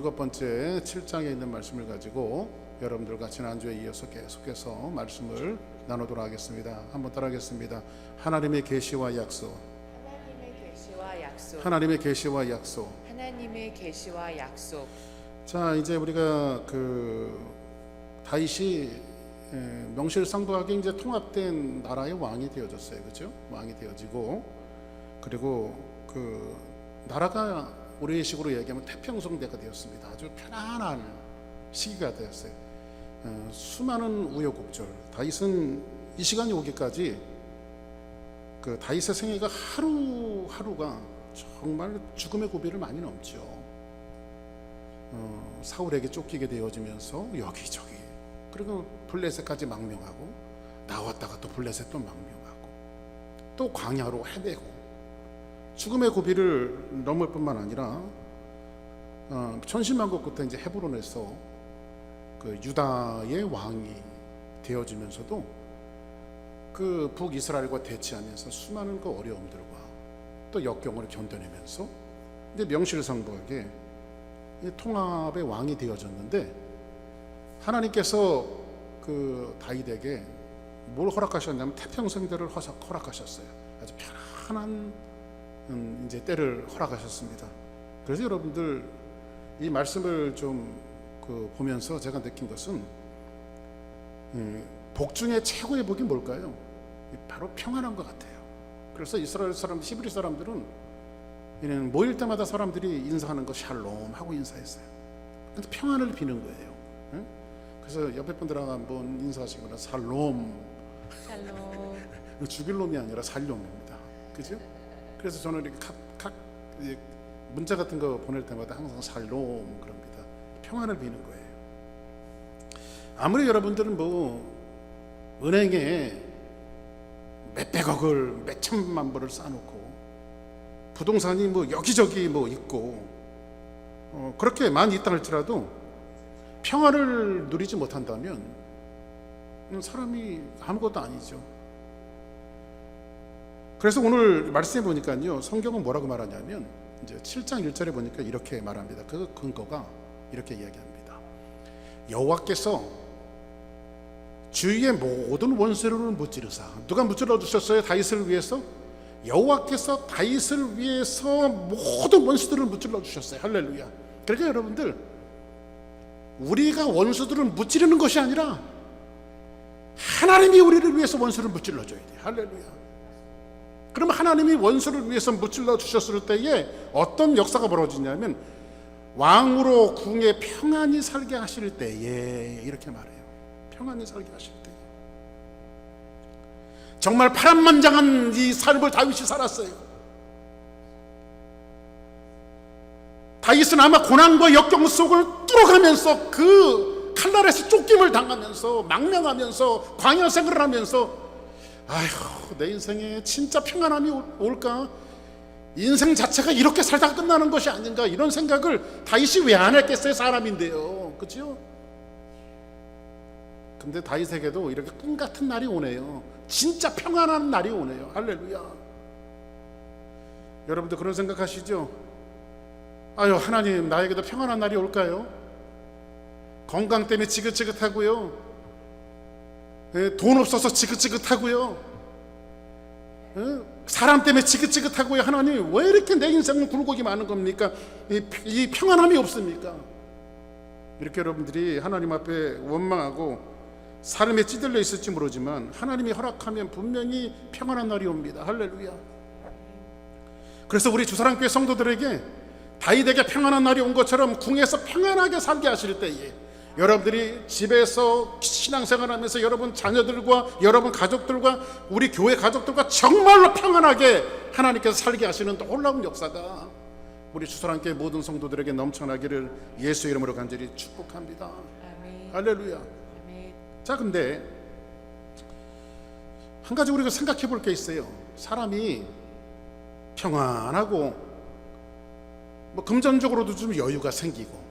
7번째 7장에 있는 말씀을 가지고 여러분들과 지난주에 이어서 계속해서 말씀을 나누도록 하겠습니다. 한번 따라하겠습니다. 하나님의 계시와 약속. 하나님의 계시와 약속. 하나님의 계시와 약속. 하나님의 계시와 약속. 자, 이제 우리가 다윗이 명실상부하게 이제 통합된 나라의 왕이 되어졌어요. 그렇죠? 왕이 되어지고, 그리고 그 나라가 우리의 식으로 얘기하면 태평성대가 되었습니다. 아주 편안한 시기가 되었어요. 수많은 우여곡절. 다윗은 이 시간이 오기까지 그 다윗의 생애가 하루하루가 정말 죽음의 고비를 많이 넘죠. 사울에게 쫓기게 되어지면서 여기저기, 그리고 블레셋까지 망명하고, 나왔다가 또 블레셋 또 망명하고, 또 광야로 헤매고, 죽음의 고비를 넘을 뿐만 아니라 천신만고 끝에 이제 헤브론에서 그 유다의 왕이 되어지면서도 그 북이스라엘과 대치하면서 수많은 그 어려움들과 또 역경을 견뎌내면서 이제 명실상부하게 통합의 왕이 되어졌는데, 하나님께서 그 다윗에게 뭘 허락하셨냐면 태평성대를 허락하셨어요. 아주 편안한 이제 때를 허락하셨습니다. 그래서 여러분들 이 말씀을 좀 보면서 제가 느낀 것은 복 중에 최고의 복이 뭘까요? 바로 평안한 것 같아요. 그래서 이스라엘 사람, 히브리 사람들은 모일 때마다 사람들이 인사하는 거 샬롬 하고 인사했어요. 근데 평안을 비는 거예요. 그래서 옆에 분들하고 한번 인사하시거나 살롬. 샬롬. 죽일 놈이 아니라 살롬입니다. 그죠? 그래서 저는 이렇게 각 문자 같은 거 보낼 때마다 항상 살롬 그럽니다. 평안을 비는 거예요. 아무리 여러분들은 은행에 몇백억을 몇천만 불을 쌓아놓고 부동산이 여기저기 있고 그렇게 많이 있다 할지라도 평안을 누리지 못한다면 사람이 아무것도 아니죠. 그래서 오늘 말씀해 보니까요, 성경은 뭐라고 말하냐면 이제 7장 1절에 보니까 이렇게 말합니다. 그 근거가 이렇게 이야기합니다. 여호와께서 주위의 모든 원수를 무찌르사. 누가 무찌러 주셨어요? 다윗을 위해서? 여호와께서 다윗을 위해서 모든 원수들을 무찔러 주셨어요. 할렐루야. 그러니까 여러분들, 우리가 원수들을 무찌르는 것이 아니라 하나님이 우리를 위해서 원수를 무찔러 줘야 돼요. 할렐루야. 그러면 하나님이 원수를 위해서 무찔러 주셨을 때에 어떤 역사가 벌어지냐면, 왕으로 궁에 평안히 살게 하실 때에, 이렇게 말해요. 평안히 살게 하실 때. 정말 파란만장한 이 삶을 다윗이 살았어요. 다윗은 아마 고난과 역경 속을 뚫어가면서, 그 칼날에서 쫓김을 당하면서, 망명하면서, 광야 생활을 하면서, 아휴, 내 인생에 진짜 평안함이 올까? 인생 자체가 이렇게 살다가 끝나는 것이 아닌가? 이런 생각을 다윗이 왜 안 했겠어요? 사람인데요. 그렇죠? 근데 다윗에게도 이렇게 꿈 같은 날이 오네요. 진짜 평안한 날이 오네요. 할렐루야. 여러분들 그런 생각하시죠? 아유, 하나님, 나에게도 평안한 날이 올까요? 건강 때문에 지긋지긋하고요, 돈 없어서 지긋지긋하고요, 사람 때문에 지긋지긋하고요. 하나님, 왜 이렇게 내 인생은 굴곡이 많은 겁니까? 이 평안함이 없습니까? 이렇게 여러분들이 하나님 앞에 원망하고 삶에 찌들려 있을지 모르지만, 하나님이 허락하면 분명히 평안한 날이 옵니다. 할렐루야. 그래서 우리 주사랑교회 성도들에게 다윗에게 평안한 날이 온 것처럼 궁에서 평안하게 살게 하실 때에, 여러분들이 집에서 신앙생활하면서 여러분 자녀들과 여러분 가족들과 우리 교회 가족들과 정말로 평안하게 하나님께서 살게 하시는 놀라운 역사가 우리 주사랑교회 모든 성도들에게 넘쳐나기를 예수의 이름으로 간절히 축복합니다. 아멘. 할렐루야. 아멘. 자, 근데 한 가지 우리가 생각해 볼 게 있어요. 사람이 평안하고 금전적으로도 좀 여유가 생기고,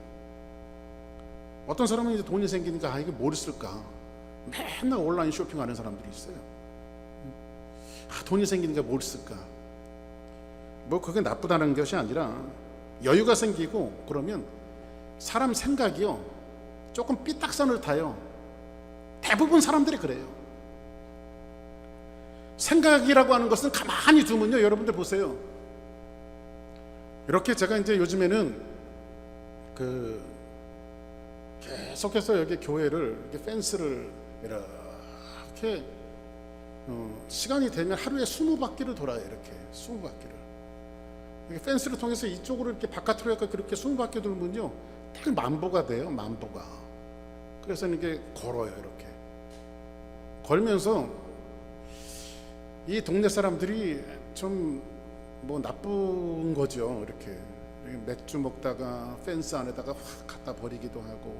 어떤 사람은 이제 돈이 생기니까 이게 뭘 쓸까? 맨날 온라인 쇼핑하는 사람들이 있어요. 돈이 생기니까 뭘 쓸까? 그게 나쁘다는 것이 아니라 여유가 생기고 그러면 사람 생각이요 조금 삐딱선을 타요. 대부분 사람들이 그래요. 생각이라고 하는 것은 가만히 두면요, 여러분들 보세요. 이렇게 제가 이제 요즘에는 계속해서 여기 교회를 이렇게 펜스를 이렇게 시간이 되면 하루에 20바퀴를 돌아요. 이렇게 20바퀴를 이렇게 펜스를 통해서 이쪽으로 이렇게 바깥으로 해서 그렇게 20바퀴 돌면요 딱 만보가 돼요. 만보가. 그래서 이렇게 걸어요. 이렇게 걸면서 이 동네 사람들이 좀 뭐 나쁜 거죠. 이렇게 맥주 먹다가 펜스 안에다가 확 갖다 버리기도 하고,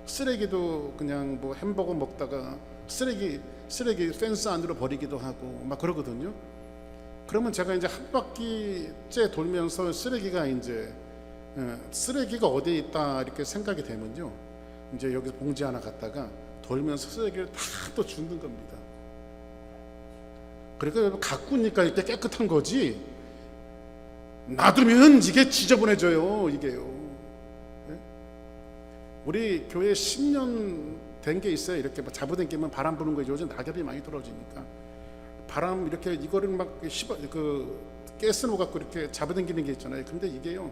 쓰레기도 그냥 뭐 햄버거 먹다가 쓰레기 펜스 안으로 버리기도 하고 막 그러거든요. 그러면 제가 이제 한 바퀴째 돌면서 쓰레기가 어디에 있다 이렇게 생각이 되면요, 이제 여기서 봉지 하나 갖다가 돌면서 쓰레기를 다 또 줍는 겁니다. 그러니까 가꾸니까 이렇게 깨끗한 거지, 놔두면 이게 지저분해져요. 이게요. 네? 우리 교회 10년 된 게 있어요. 이렇게 막 잡아당기면 바람 부는 거예요. 요즘 낙엽이 많이 떨어지니까 바람 이렇게 이거를 막 가스 갖고 이렇게 잡아당기는 게 있잖아요. 근데 이게요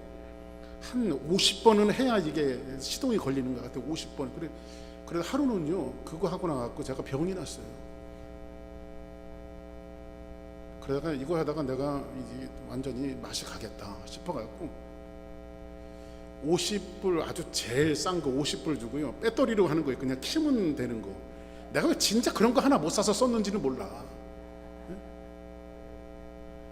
한 50번은 해야 이게 시동이 걸리는 것 같아요. 50번. 그래서 하루는요 그거 하고 나갖고 제가 병이 났어요. 그러다가 이거 하다가 내가 이게 완전히 맛이 가겠다 싶어갖고 50불 아주 제일 싼 거 50불 주고요, 배터리로 하는 거예요. 그냥 키면 되는 거. 내가 왜 진짜 그런 거 하나 못 사서 썼는지는 몰라.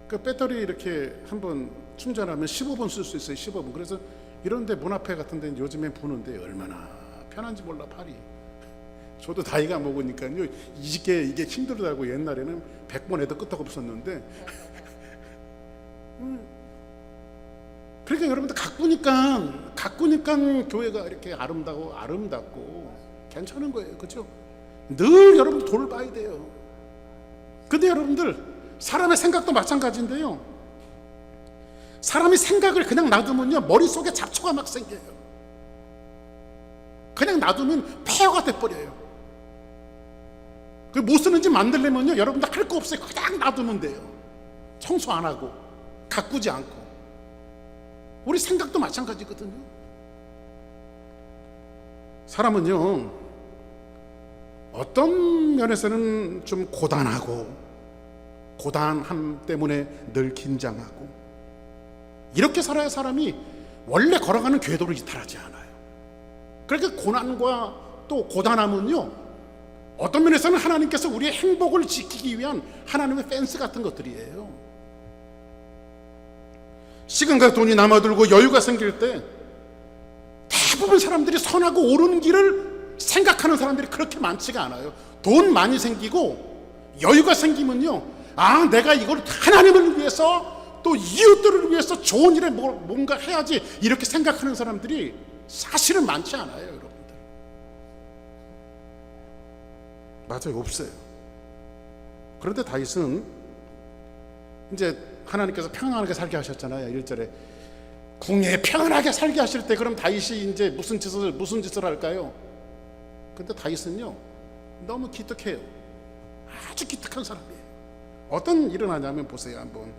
그 배터리 이렇게 한번 충전하면 15분 쓸 수 있어요. 15분. 그래서 이런데 문 앞에 같은 데는 요즘에 부는데 얼마나 편한지 몰라. 팔이. 저도 나이가 먹으니까요 이게 힘들다고 옛날에는 100번 해도 끄떡 없었는데 그러니까 여러분들 가꾸니까 교회가 이렇게 아름답고 괜찮은 거예요. 그렇죠? 늘 여러분들 돌을 봐야 돼요. 근데 여러분들 사람의 생각도 마찬가지인데요, 사람이 생각을 그냥 놔두면요 머릿속에 잡초가 막 생겨요. 그냥 놔두면 폐허가 돼버려요. 못 쓰는 집 만들려면요 여러분들 할 거 없어요. 그냥 놔두면 돼요. 청소 안 하고 가꾸지 않고. 우리 생각도 마찬가지거든요. 사람은요 어떤 면에서는 좀 고단함 때문에 늘 긴장하고 이렇게 살아야 사람이 원래 걸어가는 궤도를 이탈하지 않아요. 그러니까 고난과 또 고단함은요 어떤 면에서는 하나님께서 우리의 행복을 지키기 위한 하나님의 펜스 같은 것들이에요. 시간과 돈이 남아들고 여유가 생길 때 대부분 사람들이 선하고 옳은 길을 생각하는 사람들이 그렇게 많지가 않아요. 돈 많이 생기고 여유가 생기면요, 내가 이걸 하나님을 위해서 또 이웃들을 위해서 좋은 일에 뭔가 해야지 이렇게 생각하는 사람들이 사실은 많지 않아요. 여러분들 맞아요. 없어요. 그런데 다윗은 이제 하나님께서 평안하게 살게 하셨잖아요. 1절에 궁에 평안하게 살게 하실 때 그럼 다윗이 이제 무슨 짓을 할까요? 근데 다윗은요 너무 기특해요. 아주 기특한 사람이에요. 어떤 일을 하냐면 보세요. 한번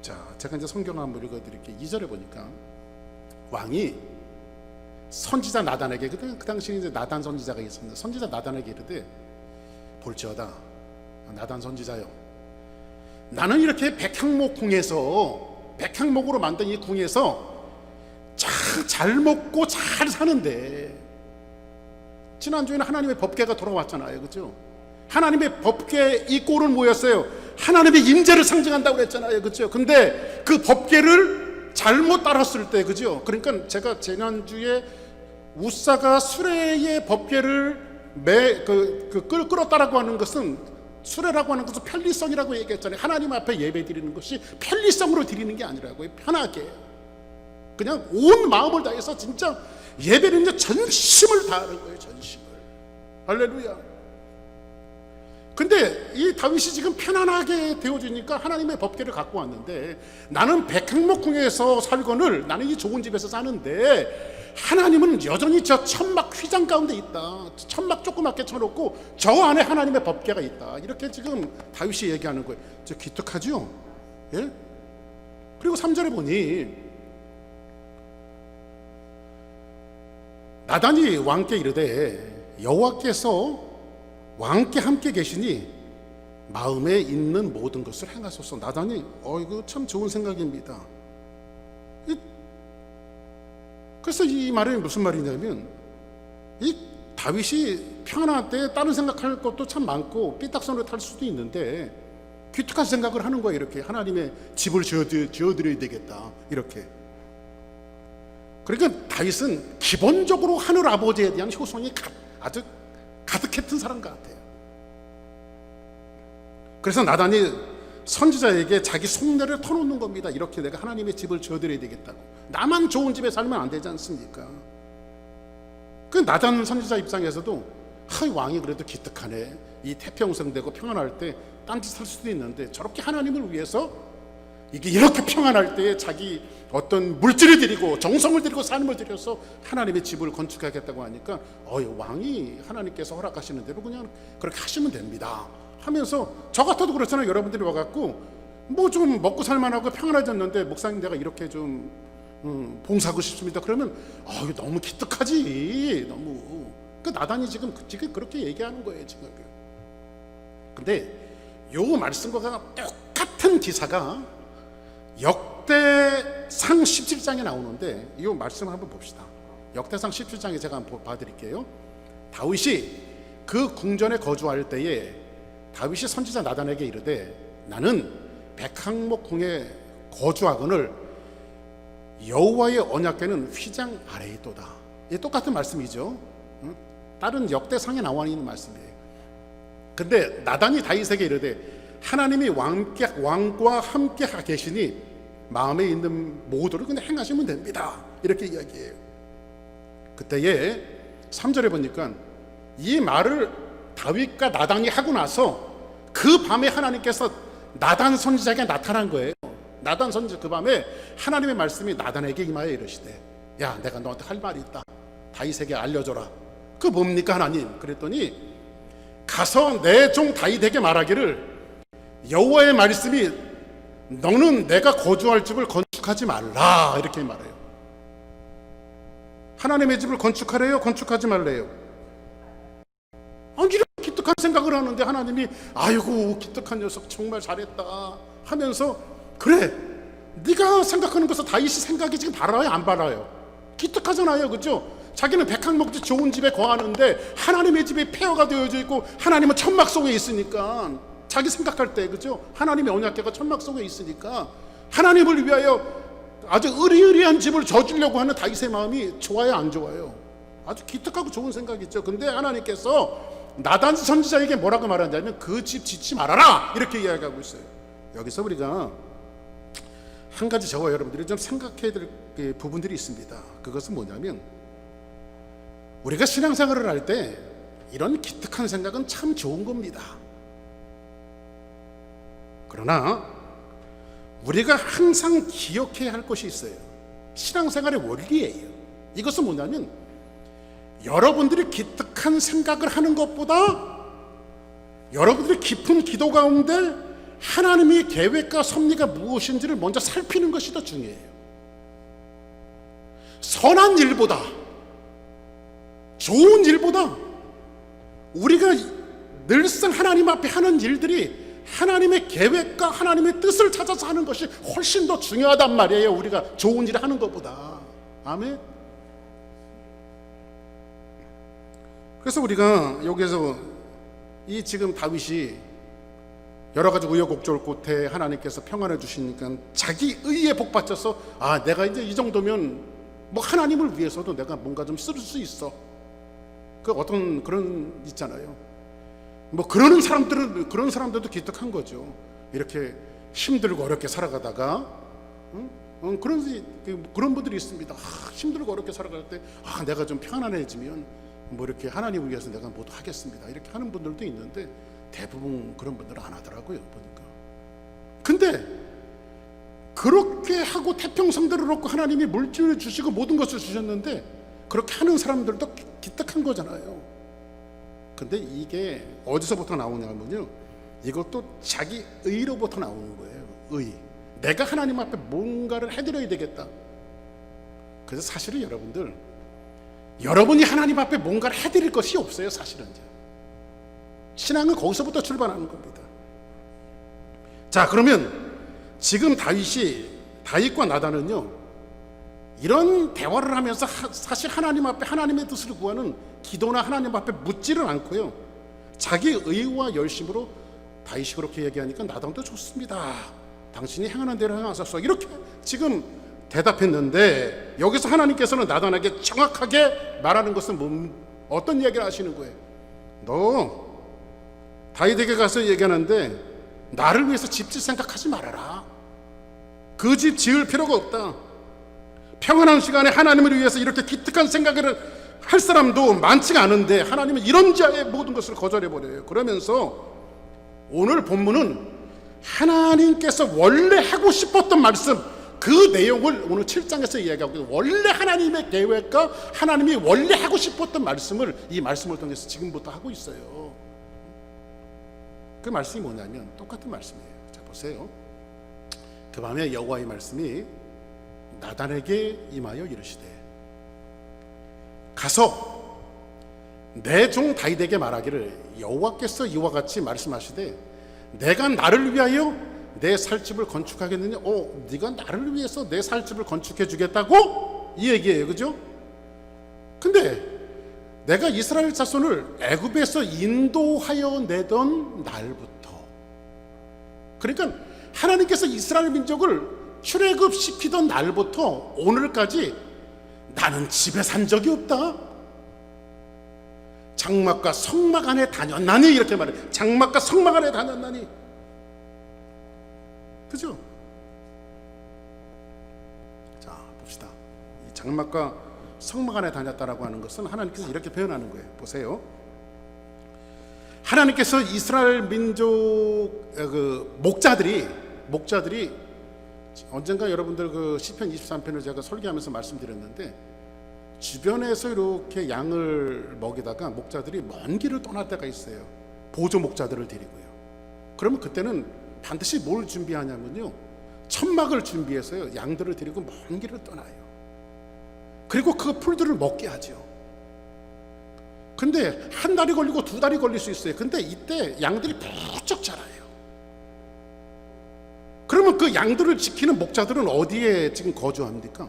제가 이제 성경 한번 읽어드릴게요. 2절에 보니까 왕이 선지자 나단에게, 그 당시에 이제 나단 선지자가 있었는데 선지자 나단에게 이르되 볼지어다 나단 선지자요, 나는 이렇게 백향목으로 만든 이 궁에서 잘 먹고 잘 사는데, 지난주에는 하나님의 법궤가 돌아왔잖아요. 그죠? 하나님의 법궤 이 꼴은 뭐였어요? 하나님의 임재를 상징한다고 그랬잖아요. 그죠? 근데 그 법궤를 잘못 따랐을 때, 그죠? 그러니까 제가 지난주에 우사가 수레의 법궤를 끌었다라고 하는 것은, 수레라고 하는 것은 편리성이라고 얘기했잖아요. 하나님 앞에 예배 드리는 것이 편리성으로 드리는 게 아니라고요. 편하게 그냥 온 마음을 다해서 진짜 예배는 이제 전심을 다하는 거예요. 전심을. 할렐루야. 근데 이 다윗이 지금 편안하게 되어주니까 하나님의 법궤를 갖고 왔는데, 나는 백향목궁에서 살거늘, 나는 이 좋은 집에서 사는데 하나님은 여전히 저 천막 휘장 가운데 있다. 천막 조그맣게 쳐놓고 저 안에 하나님의 법궤가 있다. 이렇게 지금 다윗이 얘기하는 거예요. 저 기특하죠? 예? 그리고 3절에 보니 나단이 왕께 이르되 여호와께서 왕께 함께 계시니 마음에 있는 모든 것을 행하소서. 나단이 이거 참 좋은 생각입니다. 그래서 이 말이 무슨 말이냐면 이 다윗이 평안할 때 다른 생각할 것도 참 많고 삐딱선을 탈 수도 있는데 기특한 생각을 하는 거예요. 이렇게 하나님의 집을 지어드려야 되겠다 이렇게. 그러니까 다윗은 기본적으로 하늘 아버지에 대한 효성이 아주 가득했던 사람 같아요. 그래서 나단이 선지자에게 자기 속내를 터놓는 겁니다. 이렇게 내가 하나님의 집을 지어드려야 되겠다고. 나만 좋은 집에 살면 안 되지 않습니까? 그 나단 선지자 입장에서도 왕이 그래도 기특하네. 이 태평성되고 평안할 때 딴짓 할 수도 있는데 저렇게 하나님을 위해서 이게 이렇게 평안할 때에 자기 어떤 물질을 드리고 정성을 드리고 삶을 들여서 하나님의 집을 건축하겠다고 하니까 왕이 하나님께서 허락하시는 대로 그냥 그렇게 하시면 됩니다 하면서, 저 같아도 그렇잖아요. 여러분들이 와갖고 뭐 좀 먹고 살만하고 평안해졌는데 목사님 내가 이렇게 좀 봉사하고 싶습니다 그러면 이거 너무 기특하지. 너무 그 나단이 지금 그렇게 얘기하는 거예요 지금. 근데 요 말씀과 똑같은 기사가 역대상 17장에 나오는데 이 말씀 한번 봅시다. 역대상 17장에 제가 한번 봐드릴게요. 다윗이 그 궁전에 거주할 때에 다윗이 선지자 나단에게 이르되 나는 백항목 궁에 거주하거늘 여호와의 언약궤는 휘장 아래에 있도다. 이 똑같은 말씀이죠. 다른 역대상에 나와 있는 말씀이에요. 근데 나단이 다윗에게 이르되 하나님이 왕과 함께 계시니 마음에 있는 모두를 그냥 행하시면 됩니다. 이렇게 이야기해요. 그때에 3절에 보니까 이 말을 다윗과 나단이 하고 나서 그 밤에 하나님께서 나단 선지자에게 나타난 거예요. 나단 선지자 그 밤에 하나님의 말씀이 나단에게 임하여 이르시되 야 내가 너한테 할 말이 있다. 다윗에게 알려줘라. 그 뭡니까 하나님? 그랬더니 가서 내 종 다윗에게 말하기를 여호와의 말씀이 너는 내가 거주할 집을 건축하지 말라 이렇게 말해요. 하나님의 집을 건축하래요? 건축하지 말래요? 이렇게 기특한 생각을 하는데 하나님이 아이고 기특한 녀석 정말 잘했다 하면서 그래 네가 생각하는 것은 다윗이 생각이 지금 바라요 안 바라요? 기특하잖아요. 그죠? 자기는 백항목지 좋은 집에 거하는데 하나님의 집이 폐허가 되어져 있고 하나님은 천막 속에 있으니까 자기 생각할 때 그죠? 하나님의 언약궤가 천막 속에 있으니까 하나님을 위하여 아주 으리으리한 집을 져주려고 하는 다윗의 마음이 좋아요 안 좋아요? 아주 기특하고 좋은 생각이죠. 근데 하나님께서 나단 선지자에게 뭐라고 말하냐면 그 집 짓지 말아라 이렇게 이야기하고 있어요. 여기서 우리가 한 가지 저와 여러분들이 좀 생각해야 될 부분들이 있습니다. 그것은 뭐냐면 우리가 신앙생활을 할 때 이런 기특한 생각은 참 좋은 겁니다. 그러나 우리가 항상 기억해야 할 것이 있어요. 신앙생활의 원리예요. 이것은 뭐냐면 여러분들이 기특한 생각을 하는 것보다 여러분들이 깊은 기도 가운데 하나님의 계획과 섭리가 무엇인지를 먼저 살피는 것이 더 중요해요. 선한 일보다 좋은 일보다 우리가 늘상 하나님 앞에 하는 일들이 하나님의 계획과 하나님의 뜻을 찾아서 하는 것이 훨씬 더 중요하단 말이에요. 우리가 좋은 일을 하는 것보다. 아멘. 그래서 우리가 여기서 이 지금 다윗이 여러 가지 우여곡절 끝에 하나님께서 평안해 주시니까 자기 의에 복받쳐서 내가 이제 이 정도면 뭐 하나님을 위해서도 내가 뭔가 좀 쓸 수 있어. 그 어떤 그런 있잖아요. 뭐 그런 사람들도 기특한 거죠. 이렇게 힘들고 어렵게 살아가다가 그런 분들이 있습니다. 힘들고 어렵게 살아갈 때 내가 좀 편안해지면 뭐 이렇게 하나님을 위해서 내가 모두 하겠습니다. 이렇게 하는 분들도 있는데 대부분 그런 분들은 안 하더라고요. 보니까. 근데 그렇게 하고 태평성대를 얻고 하나님이 물질을 주시고 모든 것을 주셨는데 그렇게 하는 사람들도 기특한 거잖아요. 근데 이게 어디서부터 나오냐면요, 이것도 자기 의로부터 나오는 거예요. 의. 내가 하나님 앞에 뭔가를 해드려야 되겠다. 그래서 사실은 여러분이 하나님 앞에 뭔가를 해드릴 것이 없어요. 사실은 신앙은 거기서부터 출발하는 겁니다. 자, 그러면 지금 다윗과 나단은요, 이런 대화를 하면서 사실 하나님 앞에 하나님의 뜻을 구하는 기도나 하나님 앞에 묻지를 않고요, 자기 의와 열심으로 다윗이 그렇게 얘기하니까 나단도 좋습니다. 당신이 행하는 대로 행하소서. 이렇게 지금 대답했는데, 여기서 하나님께서는 나단에게 정확하게 말하는 것은 어떤 이야기를 하시는 거예요? 너 다윗에게 가서 얘기하는데 나를 위해서 집 질 생각하지 말아라. 그 집 지을 필요가 없다. 평안한 시간에 하나님을 위해서 이렇게 기특한 생각을 할 사람도 많지가 않은데 하나님은 이런 자의 모든 것을 거절해버려요. 그러면서 오늘 본문은 하나님께서 원래 하고 싶었던 말씀, 그 내용을 오늘 7장에서 이야기하고 있어요. 원래 하나님의 계획과 하나님이 원래 하고 싶었던 말씀을 이 말씀을 통해서 지금부터 하고 있어요. 그 말씀이 뭐냐면 똑같은 말씀이에요. 자, 보세요. 그 밤에 여호와의 말씀이 나단에게 임하여 이르시되, 가서 내 종 다윗에게 말하기를, 여호와께서 이와 같이 말씀하시되 내가 나를 위하여 내 살집을 건축하겠느냐. 네가 나를 위해서 내 살집을 건축해 주겠다고? 이 얘기예요. 그죠? 근데 내가 이스라엘 자손을 애굽에서 인도하여 내던 날부터, 그러니까 하나님께서 이스라엘 민족을 출애굽시키던 날부터 오늘까지 나는 집에 산 적이 없다. 장막과 성막 안에 다녔나니, 이렇게 말해. 장막과 성막 안에 다녔나니. 그죠? 자, 봅시다. 이 장막과 성막 안에 다녔다라고 하는 것은 하나님께서 이렇게 표현하는 거예요. 보세요. 하나님께서 이스라엘 민족 목자들이 언젠가 여러분들 그 시편 23편을 제가 설교하면서 말씀드렸는데, 주변에서 이렇게 양을 먹이다가 목자들이 먼 길을 떠날 때가 있어요. 보조 목자들을 데리고요. 그러면 그때는 반드시 뭘 준비하냐면요, 천막을 준비해서요, 양들을 데리고 먼 길을 떠나요. 그리고 그 풀들을 먹게 하죠. 근데 한 달이 걸리고 두 달이 걸릴 수 있어요. 근데 이때 양들이 부쩍 자라요. 그러면 그 양들을 지키는 목자들은 어디에 지금 거주합니까?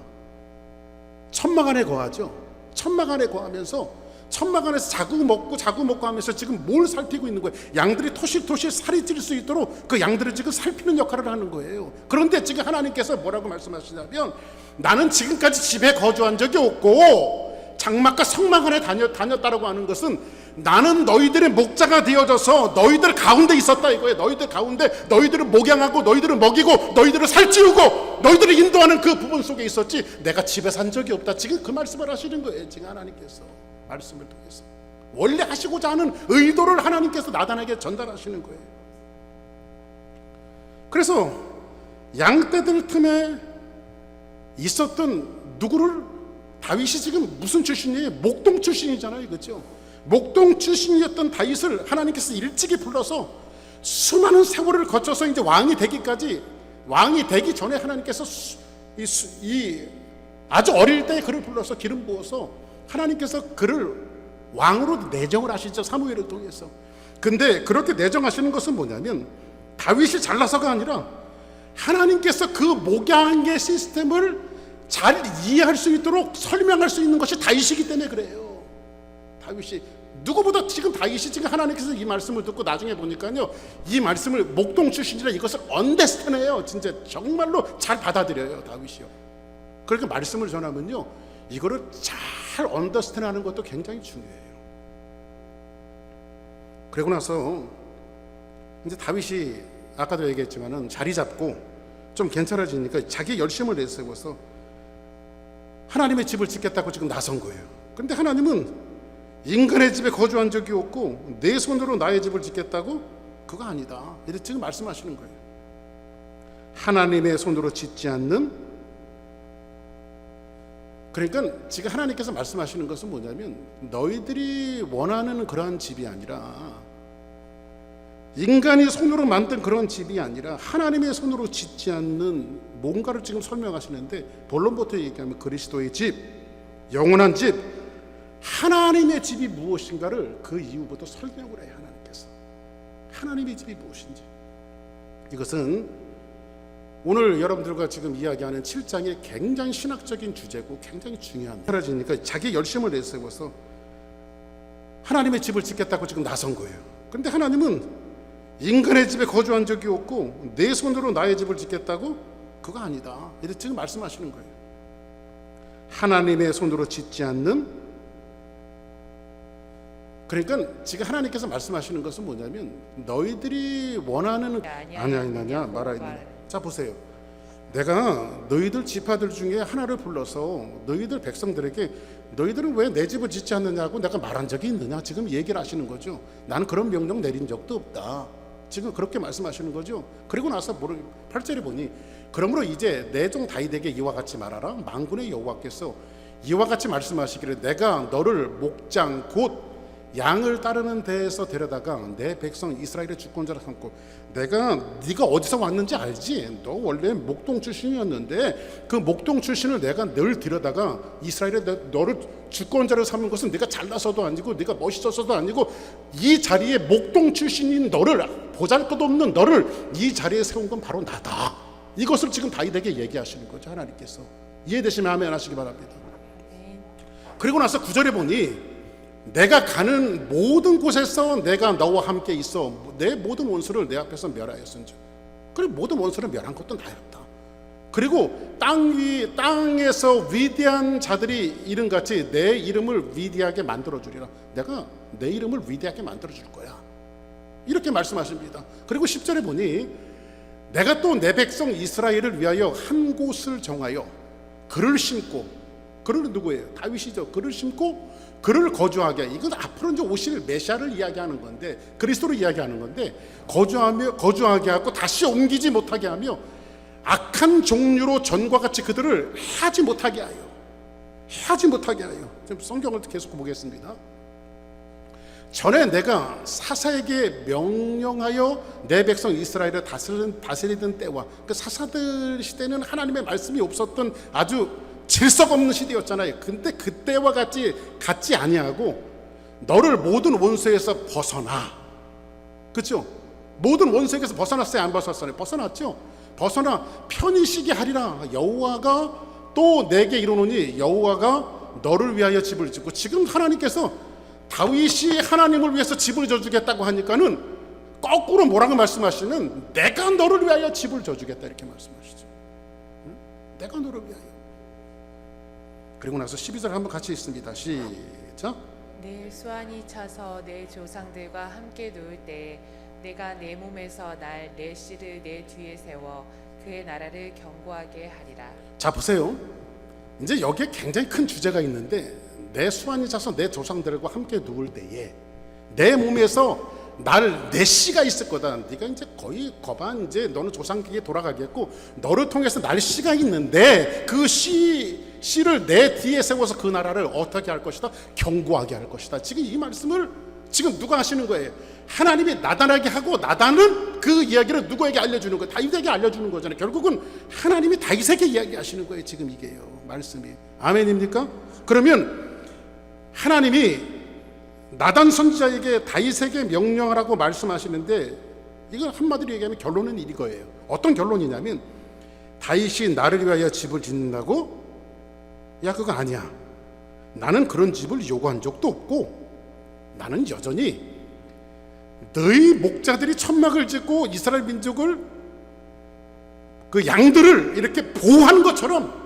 천막 안에 거하죠. 천막 안에 거하면서 천막 안에서 자구 먹고 하면서 지금 뭘 살피고 있는 거예요? 양들이 토실토실 살이 찔 수 있도록 그 양들을 지금 살피는 역할을 하는 거예요. 그런데 지금 하나님께서 뭐라고 말씀하시냐면, 나는 지금까지 집에 거주한 적이 없고 장막과 성막 안에 다녔다라고 하는 것은, 나는 너희들의 목자가 되어져서 너희들 가운데 있었다 이거예요. 너희들 가운데 너희들을 목양하고 너희들을 먹이고 너희들을 살찌우고 너희들을 인도하는 그 부분 속에 있었지, 내가 집에 산 적이 없다. 지금 그 말씀을 하시는 거예요. 지금 하나님께서 말씀을 통해서 원래 하시고자 하는 의도를 하나님께서 나단에게 전달하시는 거예요. 그래서 양떼들 틈에 있었던 누구를, 다윗이 지금 무슨 출신이에요? 목동 출신이잖아요. 그렇죠? 목동 출신이었던 다윗을 하나님께서 일찍이 불러서 수많은 세월을 거쳐서 이제 왕이 되기 전에 하나님께서 아주 어릴 때 그를 불러서 기름 부어서 하나님께서 그를 왕으로 내정을 하시죠. 사무엘을 통해서. 근데 그렇게 내정하시는 것은 뭐냐면, 다윗이 잘나서가 아니라 하나님께서 그 목양의 시스템을 잘 이해할 수 있도록 설명할 수 있는 것이 다윗이기 때문에 그래요. 다윗이 누구보다 지금 다윗이 지금 하나님께서 이 말씀을 듣고 나중에 보니까요, 이 말씀을 목동 출신이라 이것을 언더스탠해요. 진짜 정말로 잘 받아들여요, 다윗이요. 그렇게 말씀을 전하면요, 이거를 잘 언더스탠하는 것도 굉장히 중요해요. 그리고 나서 이제 다윗이 아까도 얘기했지만은 자리 잡고 좀 괜찮아지니까 자기 열심을 내세워서 하나님의 집을 짓겠다고 지금 나선 거예요. 그런데 하나님은 인간의 집에 거주한 적이 없고 내 손으로 나의 집을 짓겠다고? 그거 아니다. 이렇게 지금 말씀하시는 거예요. 하나님의 손으로 짓지 않는 그러니까 지금 하나님께서 말씀하시는 것은 뭐냐면 너희들이 원하는 그러한 집이 아니라 인간이 손으로 만든 그런 집이 아니라 하나님의 손으로 짓지 않는 뭔가를 지금 설명하시는데 본론부터 얘기하면 그리스도의 집, 영원한 집, 하나님의 집이 무엇인가를 그 이후부터 설명을 해요. 하나님께서 하나님의 집이 무엇인지. 이것은 오늘 여러분들과 지금 이야기하는 7장의 굉장히 신학적인 주제고 굉장히 중요합니다. 사라지니까 자기 열심을 내세워서 하나님의 집을 짓겠다고 지금 나선 거예요. 그런데 하나님은 인간의 집에 거주한 적이 없고 내 손으로 나의 집을 짓겠다고? 그거 아니다. 이렇게 지금 말씀하시는 거예요. 하나님의 손으로 짓지 않는, 그러니까 지금 하나님께서 말씀하시는 것은 뭐냐면 너희들이 원하는 아니야 말아야. 자 보세요. 내가 너희들 지파들 중에 하나를 불러서 너희들 백성들에게 너희들은 왜 내 집을 짓지 않느냐고 내가 말한 적이 있느냐 지금 얘기를 하시는 거죠. 나는 그런 명령 내린 적도 없다. 지금 그렇게 말씀하시는 거죠. 그리고 나서 8절에 보니 그러므로 이제 내 종 다윗에게 이와 같이 말하라. 만군의 여호와께서 이와 같이 말씀하시기를 내가 너를 목장 곧 양을 따르는 데에서 데려다가 내 백성 이스라엘의 주권자로 삼고 네가 어디서 왔는지 알지? 너 원래 목동 출신이었는데 그 목동 출신을 내가 늘 데려다가 이스라엘에 너를 주권자로 삼는 것은 네가 잘나서도 아니고 네가 멋있어서도 아니고 이 자리에 목동 출신인 너를 보잘것없는 너를 이 자리에 세운 건 바로 나다. 이것을 지금 다윗에게 얘기하시는 거죠. 하나님께서. 이해되시면 아멘 하시기 바랍니다. 그리고 나서 9절에 보니 내가 가는 모든 곳에서 내가 너와 함께 있어 내 모든 원수를 내 앞에서 멸하였은즉. 그리고 모든 원수를 멸한 것도 나였다. 그리고 땅에서 위대한 자들이 이름같이 내 이름을 위대하게 만들어주리라. 내가 내 이름을 위대하게 만들어줄 거야. 이렇게 말씀하십니다. 그리고 10절에 보니 내가 또 내 백성 이스라엘을 위하여 한 곳을 정하여 그를 심고, 그를 누구예요? 다윗이죠. 그를 심고 그를 거주하게. 이건 앞으로 이제 오실 메시아를 이야기하는 건데 그리스도를 이야기하는 건데 거주하게 하고 다시 옮기지 못하게 하며 악한 종류로 전과 같이 그들을 하지 못하게 하여. 지금 성경을 계속 보겠습니다. 전에 내가 사사에게 명령하여 내 백성 이스라엘을 다스리던 때와 그 사사들 시대는 하나님의 말씀이 없었던 아주 질석 없는 시대였잖아요. 근데 그때와 같지 아니하고 너를 모든 원수에서 벗어나. 그렇죠? 모든 원수에게서 벗어났어요? 안 벗어났어요? 벗어났죠? 벗어나 편히 쉬게 하리라. 여호와가 또 내게 이르노니 여호와가 너를 위하여 집을 짓고. 지금 하나님께서 다윗이 하나님을 위해서 집을 져주겠다고 하니까는 거꾸로 뭐라고 말씀하시는? 내가 너를 위하여 집을 져주겠다 이렇게 말씀하시죠. 내가 너를 위하여. 그리고 나서 12절 한번 같이 읽습니다. 시작. 내 수완이 차서 내 조상들과 함께 누울 때 내가 내 몸에서 날 내 씨를 내 뒤에 세워 그의 나라를 견고하게 하리라. 자 보세요. 이제 여기에 굉장히 큰 주제가 있는데 내 수완이 차서 내 조상들과 함께 누울 때에 내 몸에서 내 씨가 있을 거다. 네가 이제 거의 거반 이제 너는 조상에게 돌아가겠고 너를 통해서 날 씨가 있는데 그 씨를 내 뒤에 세워서 그 나라를 어떻게 할 것이다? 견고하게 할 것이다. 지금 이 말씀을 지금 누가 하시는 거예요? 하나님이 나단에게 하고 나단은 그 이야기를 누구에게 알려주는 거예요? 다윗에게 알려주는 거잖아요. 결국은 하나님이 다윗에게 이야기하시는 거예요. 지금 이게요. 말씀이. 아멘입니까? 그러면 하나님이 나단 선지자에게 다윗에게 명령하라고 말씀하시는데 이건 한마디로 얘기하면 결론은 이거예요. 어떤 결론이냐면 다윗이 나를 위하여 집을 짓는다고? 야 그거 아니야. 나는 그런 집을 요구한 적도 없고 나는 여전히 너희 목자들이 천막을 짓고 이스라엘 민족을 그 양들을 이렇게 보호하는 것처럼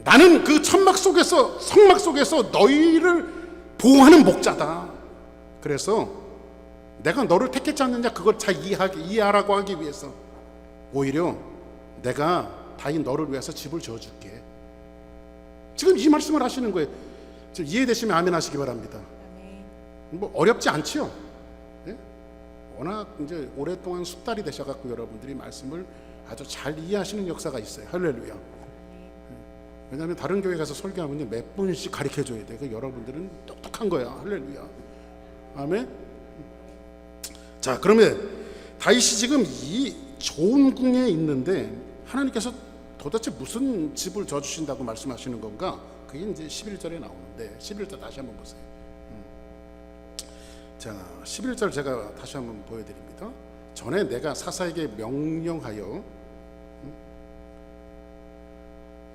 나는 그 천막 속에서 성막 속에서 너희를 보호하는 목자다. 그래서 내가 너를 택했지 않느냐 그걸 잘 이해하라고 하기 위해서 오히려 내가 다윗 너를 위해서 집을 지어줄게. 지금 이 말씀을 하시는 거예요. 지금 이해되시면 아멘 하시기 바랍니다. 뭐 어렵지 않지요? 예? 워낙 이제 오랫동안 숙달이 되셔갖고 여러분들이 말씀을 아주 잘 이해하시는 역사가 있어요. 할렐루야. 왜냐하면 다른 교회 가서 설교하면 몇 분씩 가르쳐줘야 돼. 그 여러분들은 똑똑한 거야. 할렐루야. 아멘. 자, 그러면 다윗이 지금 이 좋은 궁에 있는데 하나님께서 도대체 무슨 집을 져주신다고 말씀하시는 건가? 그게 이제 11절에 나오는데 11절 다시 한번 보세요. 자, 11절 제가 다시 한번 보여드립니다. 전에 내가 사사에게 명령하여,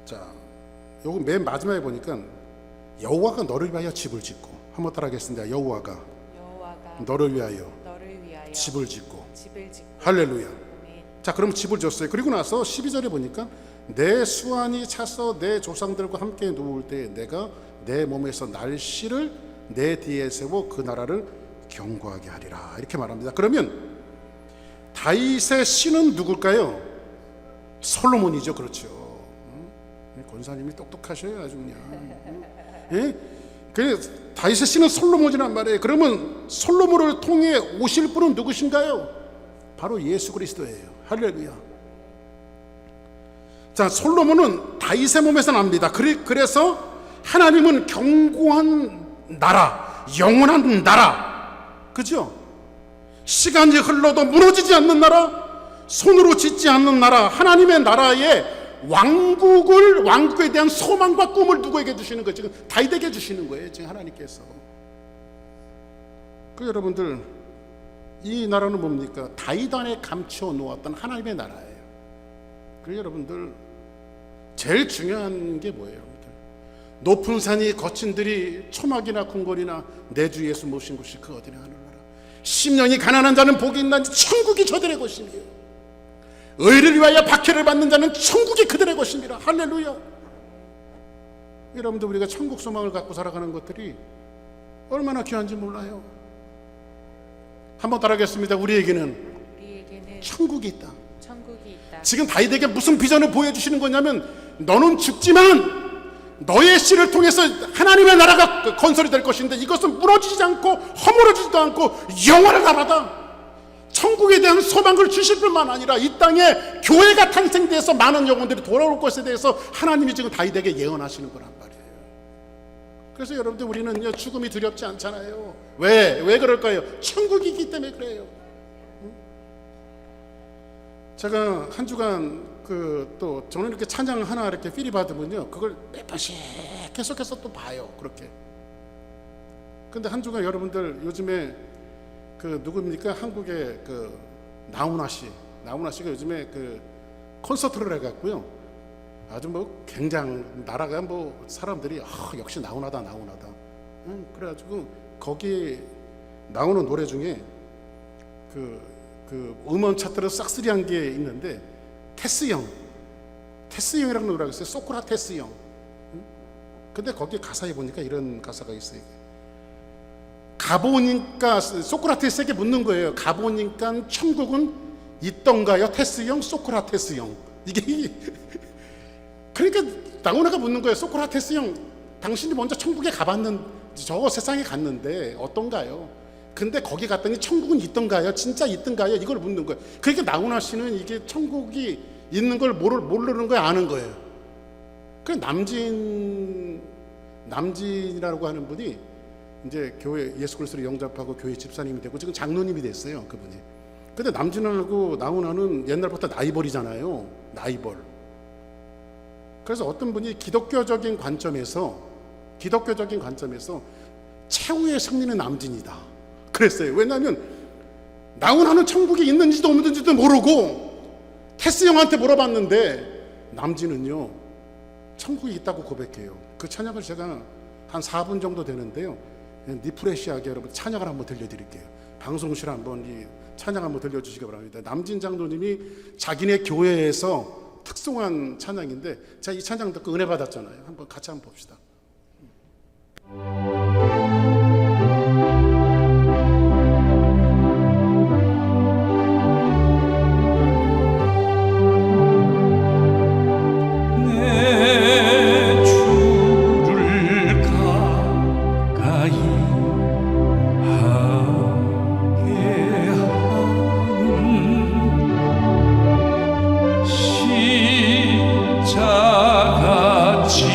자, 요거 맨 마지막에 보니까 여호와가 너를 위하여 집을 짓고, 한번 따라하겠습니다. 여호와가 너를 위하여 집을 짓고. 할렐루야. 자, 그럼 집을 졌어요. 그리고 나서 12절에 보니까 내 수완이 차서 내 조상들과 함께 누울 때 내가 내 몸에서 날씨를 내 뒤에 세워 그 나라를 견고하게 하리라, 이렇게 말합니다. 그러면 다윗의 신은 누굴까요? 솔로몬이죠. 그렇죠. 권사님이 똑똑하셔요, 아주 그냥. 예? 그 다윗의 신은 솔로몬이란 말이에요. 그러면 솔로몬을 통해 오실 분은 누구신가요? 바로 예수 그리스도예요. 할렐루야. 자, 솔로몬은 다윗의 몸에서 납니다. 그래서 하나님은 견고한 나라, 영원한 나라, 그죠? 시간이 흘러도 무너지지 않는 나라, 손으로 짓지 않는 나라, 하나님의 나라에 왕국에 대한 소망과 꿈을 누구에게 주시는 거예요? 지금 다윗에게 주시는 거예요, 지금 하나님께서. 그 여러분들, 이 나라는 뭡니까? 다윗 안에 감추어 놓았던 하나님의 나라예요. 그 여러분들, 제일 중요한 게 뭐예요? 여러분들? 높은 산이 거친 들이 초막이나 궁궐이나 내 주 예수 모신 곳이 그 어디나 하늘나라. 10년이 가난한 자는 복이 있나 천국이 저들의 것이며 의를 위하여 박해를 받는 자는 천국이 그들의 것입니다. 할렐루야. 여러분들, 우리가 천국 소망을 갖고 살아가는 것들이 얼마나 귀한지 몰라요. 한번 따라하겠습니다. 우리에게는 천국이 있다. 지금 다윗에게 무슨 비전을 보여주시는 거냐면, 너는 죽지만 너의 씨를 통해서 하나님의 나라가 건설이 될 것인데 이것은 무너지지 않고 허물어지지도 않고 영원한 나라다. 천국에 대한 소망을 주실 뿐만 아니라 이 땅에 교회가 탄생돼서 많은 영혼들이 돌아올 것에 대해서 하나님이 지금 다윗에게 예언하시는 거란 말이에요. 그래서 여러분들, 우리는 죽음이 두렵지 않잖아요. 왜 그럴까요? 천국이 있기 때문에 그래요. 제가 한 주간 또 저는 이렇게 찬양 하나 이렇게 필이 받으면요, 그걸 몇 번씩 계속해서 또 봐요. 그렇게. 근데 한 주간 여러분들, 요즘에 누굽니까? 한국의 나훈아 씨가 요즘에 콘서트를 해갖고요, 아주 굉장히 나라가 사람들이 역시 나훈아다. 그래가지고 거기 나오는 노래 중에 음원 차트로 싹쓸이한 게 있는데 테스형이라는 노래가 있어요. 소크라테스 형. 근데 거기 가사에 보니까 이런 가사가 있어요. 가보니까 소크라테스에게 묻는 거예요. 가보니까 천국은 있던가요? 테스형, 소크라테스형. 이게 그러니까 나훈아가 묻는 거예요. 소크라테스형, 당신이 먼저 천국에 저 세상에 갔는데 어떤가요? 근데 거기 갔더니 천국은 있던가요? 진짜 있던가요? 이걸 묻는 거예요. 그러니까 나훈아 씨는 이게 천국이 있는 걸 모르는 거예요, 아는 거예요. 그 남진이라고 하는 분이 이제 교회 예수 그리스도를 영접하고 교회 집사님이 되고 지금 장로님이 됐어요, 그분이. 근데 남진하고 나훈아는 옛날부터 라이벌이잖아요, 라이벌. 그래서 어떤 분이 기독교적인 관점에서 최후의 승리는 남진이다 그랬어요. 왜냐하면 나훈아는 천국이 있는지도 없는지도 모르고 테스 형한테 물어봤는데 남진은요 천국이 있다고 고백해요. 그 찬양을 제가 한 4분 정도 되는데요, 리프레시하게 여러분 찬양을 한번 들려드릴게요. 방송실 한번 이 찬양 한번 들려주시기 바랍니다. 남진 장로님이 자기네 교회에서 특송한 찬양인데, 제가 이 찬양 듣고 은혜 받았잖아요. 한번 같이 한번 봅시다. 십자가같이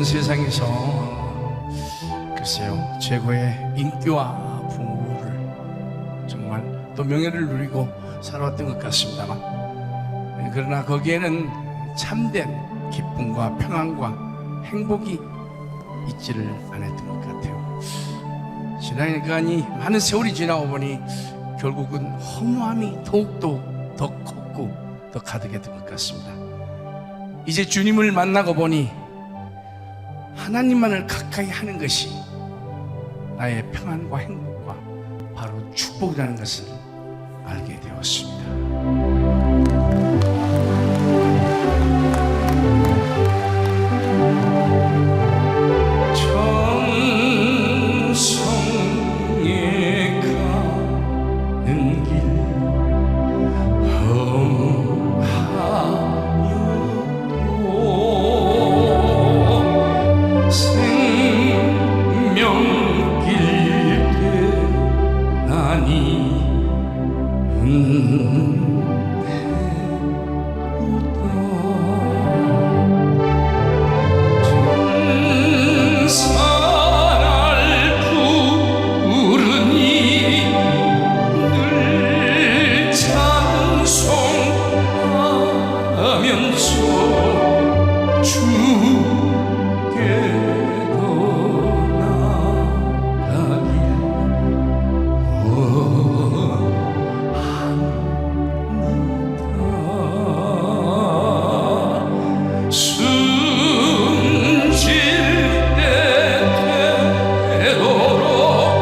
세상에서 글쎄요, 최고의 인기와 부를 정말 또 명예를 누리고 살아왔던 것 같습니다만, 그러나 거기에는 참된 기쁨과 평안과 행복이 있지를 않았던 것 같아요. 지난 기간이 많은 세월이 지나고 보니 결국은 허무함이 더욱더 더 컸고 더 가득했던 것 같습니다. 이제 주님을 만나고 보니 하나님만을 가까이 하는 것이 나의 평안과 행복과 바로 축복이라는 것을 알게 되었습니다. 천성에 가는 길 험하여도 생명길 되나니 천사를 부르니 늘 찬송하면서 주께로 나가길 원합니다. 숨질 때 되도록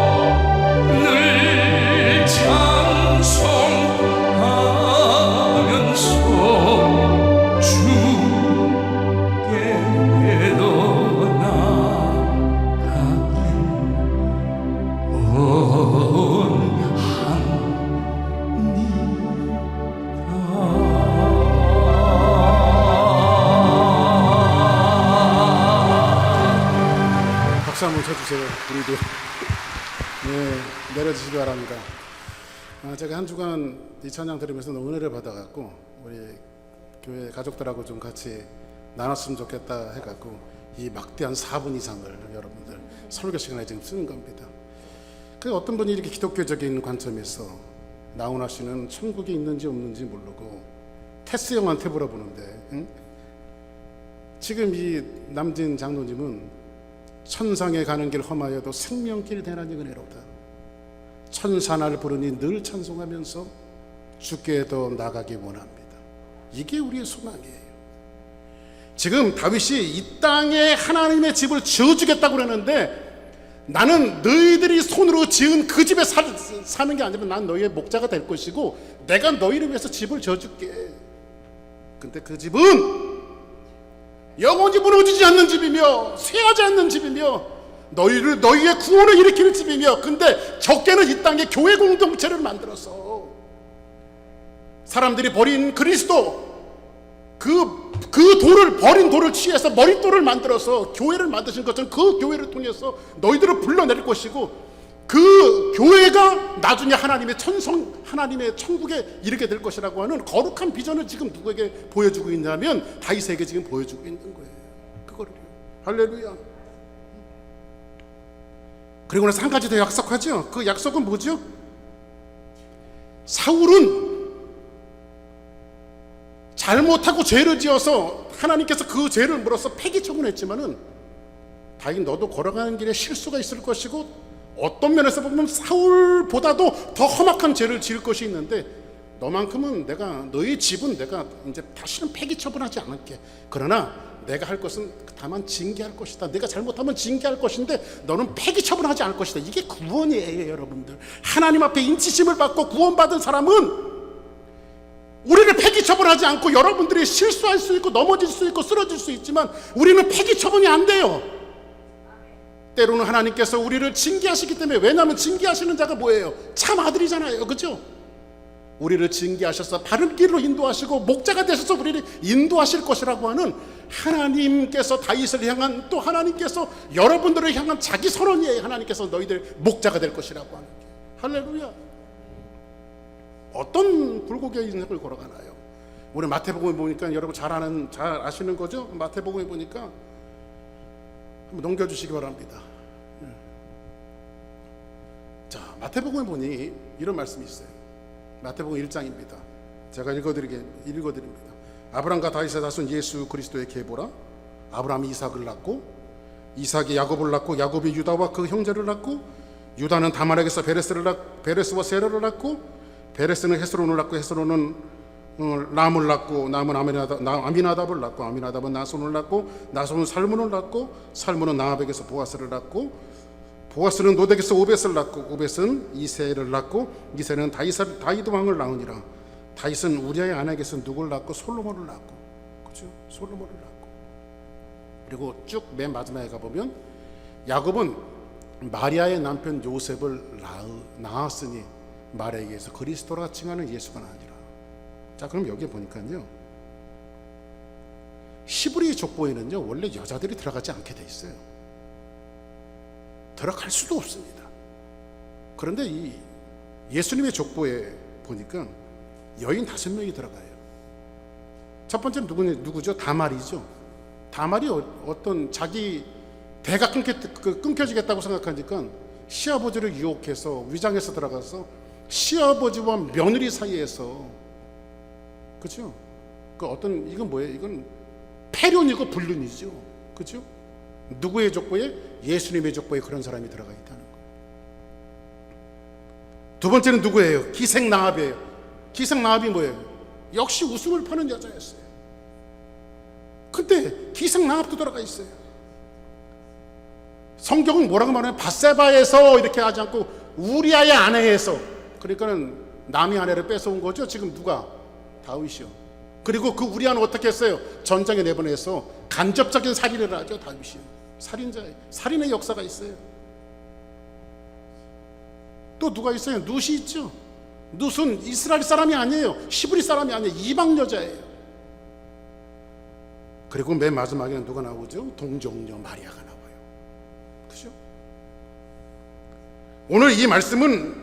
늘 찬송하면서 주께로 나가길 원합니다. 박수 한번 쳐주세요. 우리도 내려주시기 바랍니다. 제가 한 주간 이 찬양 들으면서 너무 은혜를 받아갖고 우리 교회 가족들하고 좀 같이 나눴으면 좋겠다 해갖고 이 막대한 4분 이상을 여러분들 설교 시간에 지금 쓰는 겁니다. 그 어떤 분이 이렇게 기독교적인 관점에서 나훈아 씨는 천국이 있는지 없는지 모르고 테스 형한테 물어보는데, 응? 지금 이 남진 장로님은 천상에 가는 길 험하여도 생명길 되나니 은혜로다. 천사날 부르니 늘 찬송하면서 주께도 나가기 원합니다. 이게 우리의 소망이에요. 지금 다윗이 이 땅에 하나님의 집을 지어주겠다고 그러는데, 나는 너희들이 손으로 지은 그 집에 사는 게 아니라 난 너희의 목자가 될 것이고 내가 너희를 위해서 집을 지어줄게. 근데 그 집은 영원히 무너지지 않는 집이며 쇠하지 않는 집이며 너희의 구원을 일으키는 집이며, 근데 적게는 이 땅에 교회 공동체를 만들어서 사람들이 버린 그리스도 그 돌을 버린 돌을 취해서 머릿돌을 만들어서 교회를 만드신 것처럼 그 교회를 통해서 너희들을 불러낼 것이고, 그 교회가 나중에 하나님의 천국에 이르게 될 것이라고 하는 거룩한 비전을 지금 누구에게 보여주고 있냐면 다윗에게 지금 보여주고 있는 거예요. 그거를요. 할렐루야. 그리고 나서 한 가지 더 약속하죠. 그 약속은 뭐죠? 사울은 잘못하고 죄를 지어서 하나님께서 그 죄를 물어서 폐기 처분했지만은 다윗 너도 걸어가는 길에 실수가 있을 것이고 어떤 면에서 보면 사울보다도 더 험악한 죄를 지을 것이 있는데 너만큼은 너의 집은 내가 이제 다시는 폐기 처분하지 않을게. 그러나 내가 할 것은 다만 징계할 것이다. 내가 잘못하면 징계할 것인데 너는 폐기 처분하지 않을 것이다. 이게 구원이에요, 여러분들. 하나님 앞에 인치심을 받고 구원받은 사람은 우리를 폐기 처분하지 않고, 여러분들이 실수할 수 있고 넘어질 수 있고 쓰러질 수 있지만 우리는 폐기 처분이 안 돼요. 때로는 하나님께서 우리를 징계하시기 때문에, 왜냐하면 징계하시는 자가 뭐예요? 참 아들이잖아요, 그죠? 우리를 징계하셔서 바른 길로 인도하시고 목자가 되셔서 우리를 인도하실 것이라고 하는 하나님께서 다윗을 향한, 또 하나님께서 여러분들을 향한 자기 선언이에요. 하나님께서 너희들 목자가 될 것이라고 하는 게. 할렐루야. 어떤 불고기의 인생을 걸어가나요? 우리 마태복음에 보니까 여러분 잘 아시는 거죠? 마태복음에 보니까 한번 넘겨주시기 바랍니다. 자, 마태복음에 보니 이런 말씀이 있어요. 마태복음 1장입니다. 제가 읽어드립니다. 아브람과 다윗의 자손 예수 그리스도의 계보라. 아브람이 이삭을 낳고 이삭이 야곱을 낳고 야곱이 유다와 그 형제를 낳고 유다는 다말에게서 베레스와 세라를 낳고 베레스는 헤스론을 낳고 헤스론은 람을 낳고 람은 아미나답을 낳고 아미나답은 나손을 낳고 나손은 살문을 낳고 살문은 나합에게서 보아스를 낳고 보아스는 노덱에서 오벳을 낳고 오벳은 이새를 낳고 이새는 다윗 왕을 낳으니라. 다윗은 우리아의 아내에게서 누구를 낳고 솔로몬을 낳고, 그렇죠? 솔로몬을 낳고. 그리고 쭉 맨 마지막에 가보면 야곱은 마리아의 남편 요셉을 낳았으니 마리아에게서 그리스도라 칭하는 예수가 나니라. 자, 그럼 여기 보니까요, 히브리 족보에는요 원래 여자들이 들어가지 않게 돼 있어요. 들어갈 수도 없습니다. 그런데 이 예수님의 족보에 보니까 여인 5명이 들어가요. 첫 번째는 누구죠? 다말이죠. 다말이 어떤 자기 대가 끊겨지겠다고 생각하니까 시아버지를 유혹해서 위장해서 들어가서 시아버지와 며느리 사이에서, 그렇죠? 그 어떤, 이건 뭐예요? 이건 폐륜이고 불륜이죠. 그렇죠? 누구의 족보에? 예수님의 족보에 그런 사람이 들어가 있다는 거예요. 두 번째는 누구예요? 기생나합이에요. 기생나합이 뭐예요? 역시 웃음을 파는 여자였어요. 근데 기생나합도 들어가 있어요. 성경은 뭐라고 말하냐면 밧세바에서 이렇게 하지 않고 우리아의 아내에서, 그러니까는 남의 아내를 뺏어온 거죠. 지금 누가? 다윗이요. 그리고 그 우리아는 어떻게 했어요? 전장에 내보내서 간접적인 살인을 하죠. 다윗이요. 살인자예요. 살인의 역사가 있어요. 또 누가 있어요? 룻이 있죠. 룻은 이스라엘 사람이 아니에요. 히브리 사람이 아니에요. 이방 여자예요. 그리고 맨 마지막에는 누가 나오죠? 동정녀 마리아가 나와요. 그죠? 오늘 이 말씀은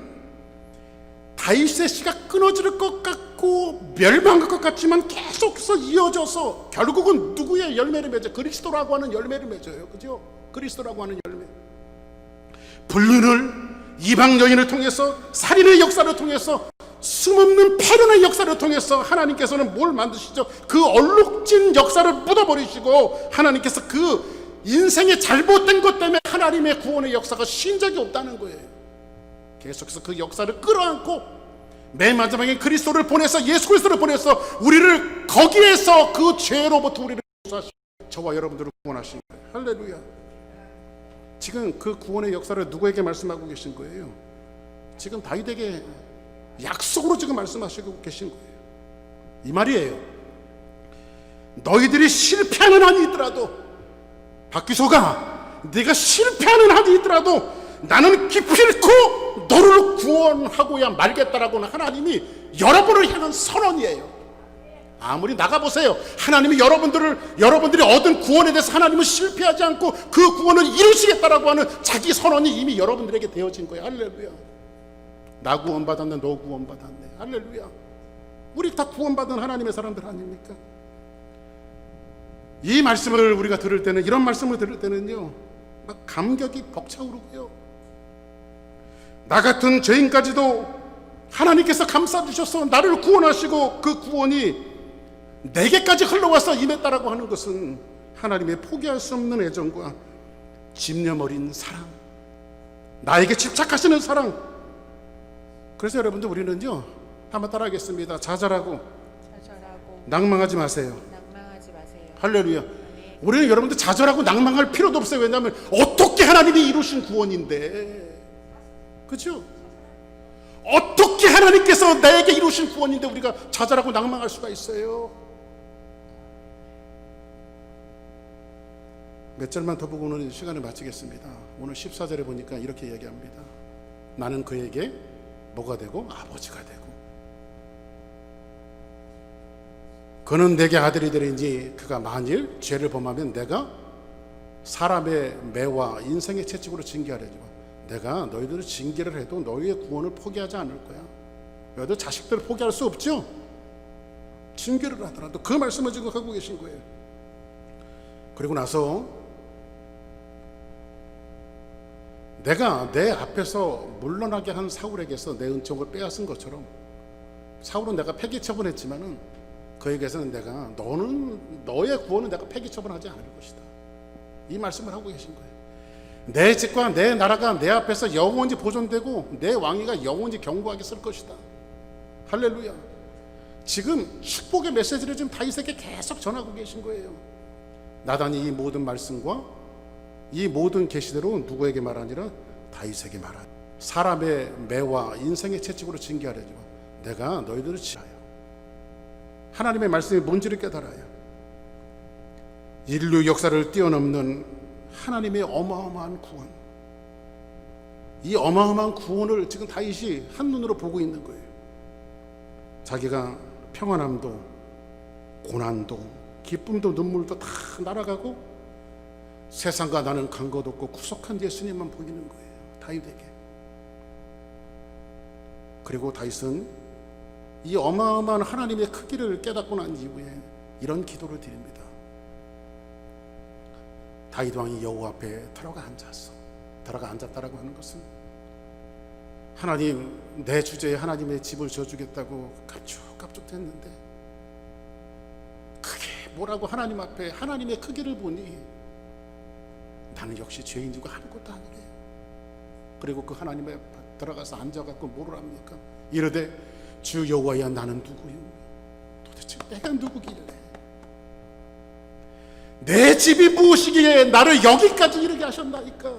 다윗의 씨가 끊어질 것 같고 멸망할 것 같지만 계속해서 이어져서 결국은 누구의 열매를 맺어요? 그리스도라고 하는 열매를 맺어요. 그죠? 그리스도라고 하는 열매. 불륜을 이방 여인을 통해서, 살인의 역사를 통해서, 숨없는 폐륜의 역사를 통해서 하나님께서는 뭘 만드시죠? 그 얼룩진 역사를 묻어버리시고 하나님께서 그 인생의 잘못된 것 때문에 하나님의 구원의 역사가 쉰 적이 없다는 거예요. 계속해서 그 역사를 끌어안고 맨 마지막에 그리스도를 보내서, 예수 그리스도를 보내서 우리를 거기에서 그 죄로부터 우리를 구원하시고 저와 여러분들을 구원하신 거예요. 할렐루야. 지금 그 구원의 역사를 누구에게 말씀하고 계신 거예요? 지금 다윗에게 약속으로 지금 말씀하시고 계신 거예요. 이 말이에요. 너희들이 실패하는 한이 있더라도, 박기소가 네가 실패하는 한이 있더라도 나는 기필코 너를 구원하고야 말겠다라고는 하나님이 여러분을 향한 선언이에요. 아무리 나가보세요. 하나님이 여러분들이 얻은 구원에 대해서 하나님은 실패하지 않고 그 구원을 이루시겠다라고 하는 자기 선언이 이미 여러분들에게 되어진 거예요. 할렐루야. 나 구원받았네, 너 구원받았네. 할렐루야. 우리 다 구원받은 하나님의 사람들 아닙니까? 이 말씀을 우리가 들을 때는, 이런 말씀을 들을 때는요, 막 감격이 벅차오르고요, 나 같은 죄인까지도 하나님께서 감싸주셔서 나를 구원하시고 그 구원이 내게까지 흘러와서 임했다라고 하는 것은 하나님의 포기할 수 없는 애정과 집념 어린 사랑, 나에게 집착하시는 사랑. 그래서 여러분들, 우리는요, 한번 따라하겠습니다. 자잘하고 낭망하지 마세요. 할렐루야. 우리는 여러분들 자절하고 낭망할 필요도 없어요. 왜냐하면 어떻게 하나님이 이루신 구원인데, 그렇죠? 어떻게 하나님께서 나에게 이루신 구원인데 우리가 자잘하고 낭망할 수가 있어요? 몇 절만 더 보고 오늘 시간을 마치겠습니다. 오늘 14절에 보니까 이렇게 얘기합니다. 나는 그에게 뭐가 되고? 아버지가 되고, 그는 내게 아들이 되리니 그가 만일 죄를 범하면 내가 사람의 매와 인생의 채찍으로 징계하려니와 내가 너희들을 징계를 해도 너희의 구원을 포기하지 않을 거야. 너희들 자식들을 포기할 수 없죠? 징계를 하더라도 그 말씀을 지금 하고 계신 거예요. 그리고 나서 내가 내 앞에서 물러나게 한 사울에게서 내 은총을 빼앗은 것처럼 사울은 내가 폐기 처분했지만은 그에게서는 내가 너의 구원은 내가 폐기 처분하지 않을 것이다. 이 말씀을 하고 계신 거예요. 내 집과 내 나라가 내 앞에서 영원히 보존되고 내 왕위가 영원히 견고하게 쓸 것이다. 할렐루야. 지금 축복의 메시지를 지금 다윗에게 계속 전하고 계신 거예요. 나단이 이 모든 말씀과 이 모든 계시대로 누구에게 말하니라? 다윗에게 말하니. 사람의 매와 인생의 채찍으로 징계하려지만 내가 너희들을 지하여. 하나님의 말씀이 뭔지를 깨달아요. 인류 역사를 뛰어넘는 하나님의 어마어마한 구원, 이 어마어마한 구원을 지금 다윗이 한눈으로 보고 있는 거예요. 자기가 평안함도 고난도 기쁨도 눈물도 다 날아가고 세상과 나는 간 것 없고 구속한 예수님만 보이는 거예요, 다윗에게. 그리고 다윗은 이 어마어마한 하나님의 크기를 깨닫고 난 이후에 이런 기도를 드립니다. 다윗 왕이 여호와 앞에 들어가 앉았다라고 하는 것은 하나님, 내 주제에 하나님의 집을 져주겠다고 깝죽깝죽 했는데 크게 뭐라고 하나님 앞에 하나님의 크기를 보니 나는 역시 죄인이고 아무것도 아니게. 그리고 그 하나님의 들어가서 앉아갖고 뭐를 합니까? 이르되 주 여호와야 나는 누구요? 도대체 내가 누구길래 내 집이 무엇이기에 나를 여기까지 이르게 하셨나이까?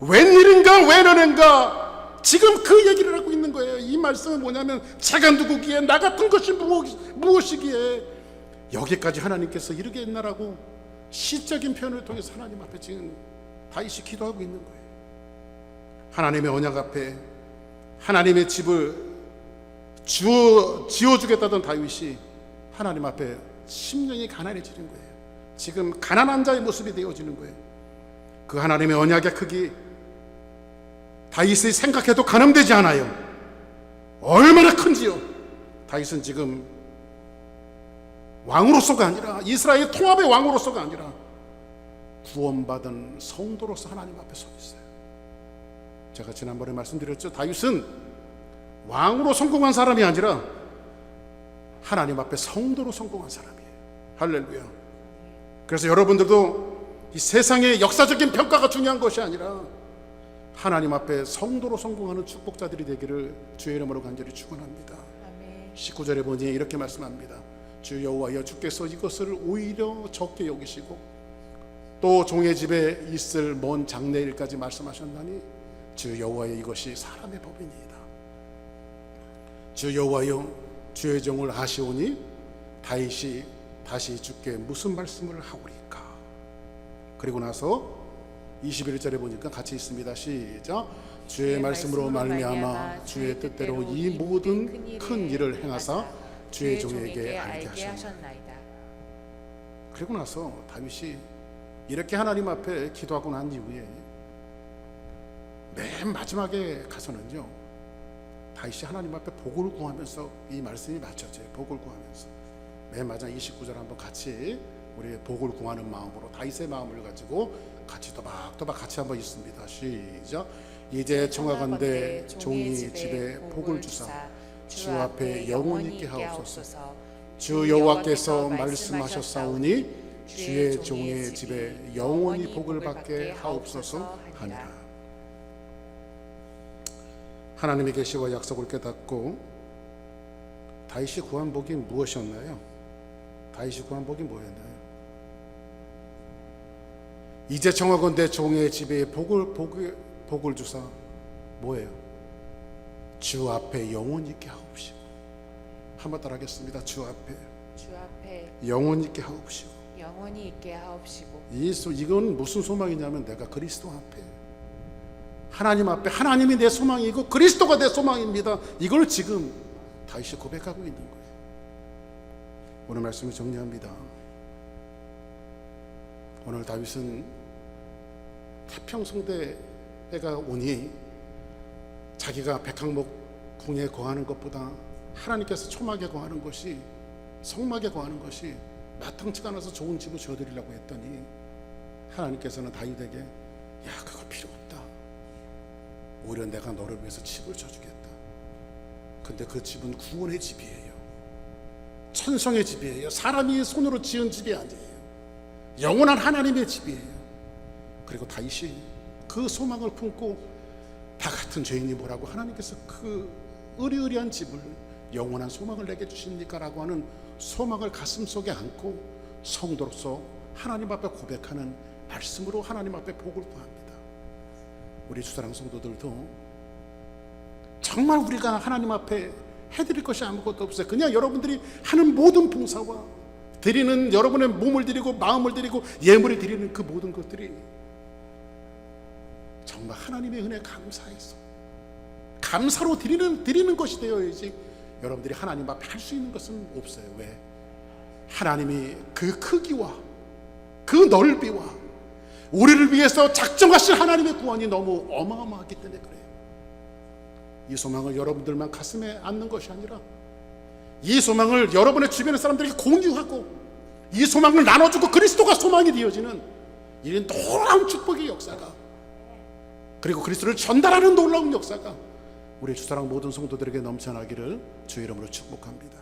웬일인가 웬언인가? 지금 그 얘기를 하고 있는 거예요. 이 말씀은 뭐냐면 제가 누구기에 나 같은 것이 무엇이기에 여기까지 하나님께서 이르게 했나라고 시적인 표현을 통해서 하나님 앞에 지금 다윗이 기도하고 있는 거예요. 하나님의 언약 앞에 하나님의 집을 지어주겠다던 다윗이 하나님 앞에 심령이 가난해지는 거예요. 지금 가난한 자의 모습이 되어지는 거예요. 그 하나님의 언약의 크기 다윗이 생각해도 가늠되지 않아요. 얼마나 큰지요. 다윗은 지금 왕으로서가 아니라 이스라엘 통합의 왕으로서가 아니라 구원받은 성도로서 하나님 앞에 서 있어요. 제가 지난번에 말씀드렸죠. 다윗은 왕으로 성공한 사람이 아니라 하나님 앞에 성도로 성공한 사람이에요. 할렐루야. 그래서 여러분들도 이 세상의 역사적인 평가가 중요한 것이 아니라 하나님 앞에 성도로 성공하는 축복자들이 되기를 주의 이름으로 간절히 축원합니다. 19절에 보니 이렇게 말씀합니다. 주 여호와여 주께서 이것을 오히려 적게 여기시고 또 종의 집에 있을 먼 장래일까지 말씀하셨나니 주 여호와여 이것이 사람의 법이니이다. 주 여호와여 주의 종을 아시오니 다윗이 다시 주께 무슨 말씀을 하오리까? 그리고 나서 21절에 보니까 같이 있습니다. 시작. 주의 말씀으로 말미암아 주의 뜻대로 이 모든 큰 일을 행하사 주의 종에게 알게 하셨나이다. 그리고 나서 다윗이 이렇게 하나님 앞에 기도하고 난 이후에 맨 마지막에 가서는요, 다윗이 하나님 앞에 복을 구하면서 이 말씀이 맞춰져요. 복을 구하면서 맨 마지막 29절 한번 같이 우리 복을 구하는 마음으로 다윗의 마음을 가지고 같이 또박또박 같이 한번 있습니다. 시작. 이제 청하건대 종이 집에 복을 주사 주 앞에 영원히 있게 하옵소서. 주 여호와께서 말씀하셨사오니 주의 종의 집에 영원히 복을 받게 하옵소서 하니라. 하나님의 계시와 약속을 깨닫고 다윗이 구한 복이 무엇이었나요? 다윗이 구한 복이 뭐였나요? 이제 청하건대 종의 집에 복을 주사 뭐예요? 주 앞에 영원히 있게 하옵시고. 한번 따라하겠습니다. 주 앞에 영원히 있게 하옵시고. 영원히 있게 하옵시고. 이건 무슨 소망이냐면 내가 그리스도 앞에 하나님 앞에 하나님이 내 소망이고 그리스도가 내 소망입니다. 이걸 지금 다윗이 고백하고 있는 거예요. 오늘 말씀을 정리합니다. 오늘 다윗은 태평성대가 오니 자기가 백항목 궁에 거하는 것보다 하나님께서 초막에 거하는 것이, 성막에 거하는 것이 마땅치가 않아서 좋은 집을 지어드리려고 했더니 하나님께서는 다윗에게 야, 그거 필요 없다. 오히려 내가 너를 위해서 집을 쳐주겠다. 근데 그 집은 구원의 집이에요. 천성의 집이에요. 사람이 손으로 지은 집이 아니에요. 영원한 하나님의 집이에요. 그리고 다윗이 그 소망을 품고 다 같은 죄인이 뭐라고 하나님께서 그 의리의리한 집을 영원한 소망을 내게 주십니까? 라고 하는 소망을 가슴속에 안고 성도로서 하나님 앞에 고백하는 말씀으로 하나님 앞에 복을 구합니다. 우리 주사랑 성도들도 정말 우리가 하나님 앞에 해드릴 것이 아무것도 없어요. 그냥 여러분들이 하는 모든 봉사와 드리는, 여러분의 몸을 드리고 마음을 드리고 예물을 드리는 그 모든 것들이 정말 하나님의 은혜 감사해서 감사로 드리는 것이 되어야지 여러분들이 하나님 앞에 할 수 있는 것은 없어요. 왜? 하나님이 그 크기와 그 넓이와 우리를 위해서 작정하신 하나님의 구원이 너무 어마어마하기 때문에 그래요. 이 소망을 여러분들만 가슴에 안는 것이 아니라 이 소망을 여러분의 주변의 사람들에게 공유하고 이 소망을 나눠주고 그리스도가 소망이 되어지는 이런 놀라운 축복의 역사가, 그리고 그리스도를 전달하는 놀라운 역사가 우리 주사랑 모든 성도들에게 넘쳐나기를 주의 이름으로 축복합니다.